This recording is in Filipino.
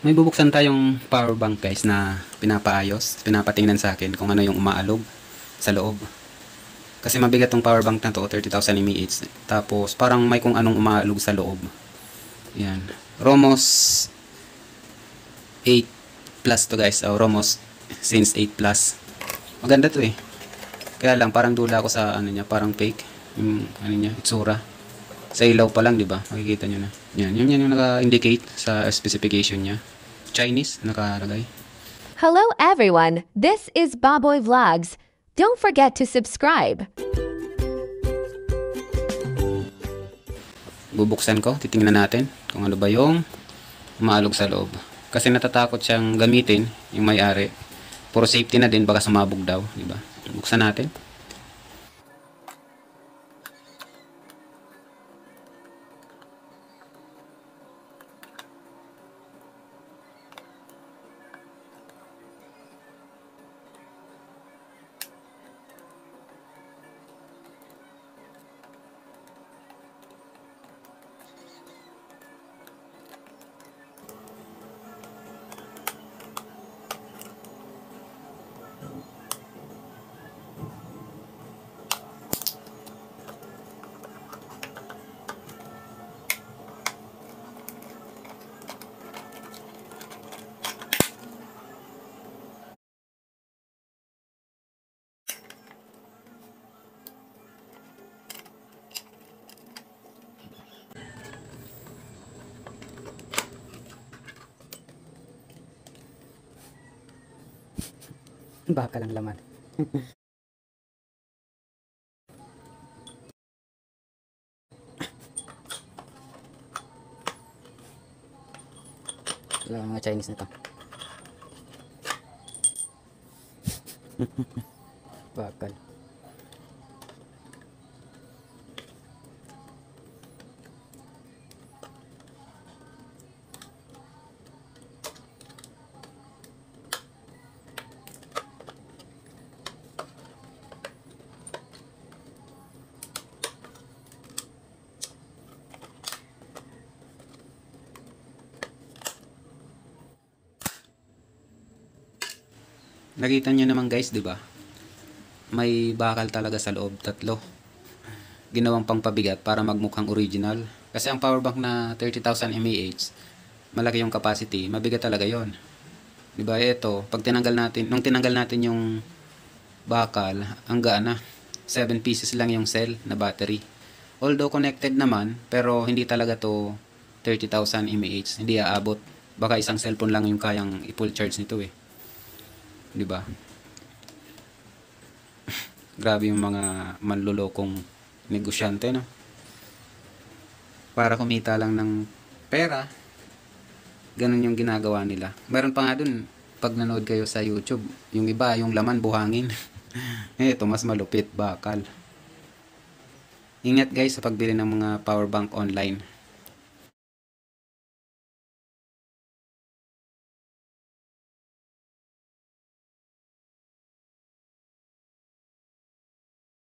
May bubuksan tayong power bank guys na pinapatingnan sa akin kung ano yung umaalog sa loob. Kasi mabigat tong power bank na to, 30,000 mAh. Tapos parang may kung anong umaalog sa loob. Yan. Romos 8 plus to guys. O Romos since 8 plus. Maganda to eh. Kaya lang parang dula ako sa ano niya, parang fake. Yung ano niya, itsura. Sa ilaw pa lang, di ba? Makikita nyo na. Yan, yun yung naka-indicate sa specification niya. Chinese, nakalagay. Hello everyone, this is Baboy Vlogs. Don't forget to subscribe. Bubuksan ko, titingnan natin kung ano ba yung umaalog sa loob. Kasi natatakot siyang gamitin, yung may-ari. Puro safety na din, baka sumabog daw, di ba? Buksan natin. Baka lang laman. Wala mga Chinese na to. Bakal. Nakita nyo naman guys, di ba? May bakal talaga sa loob, 3. Ginawang pangpabigat para magmukhang original. Kasi ang power bank na 30,000 mAh, malaki yung capacity, mabigat talaga yon. Di ba? Ito, pag tinanggal natin, nung tinanggal natin yung bakal, ang gaan na. 7 pieces lang yung cell na battery. Although connected naman, pero hindi talaga to 30,000 mAh. Hindi aabot. Baka isang cellphone lang yung kayang i-full charge nito eh. Di ba? Grabe yung mga manlulokong negosyante, no? Para kumita lang ng pera. Ganun yung ginagawa nila. Meron pa nga dun, pag nanood kayo sa YouTube, yung iba, yung laman buhangin. Ito, mas malupit, bakal. Ingat guys sa pagbili ng mga power bank online.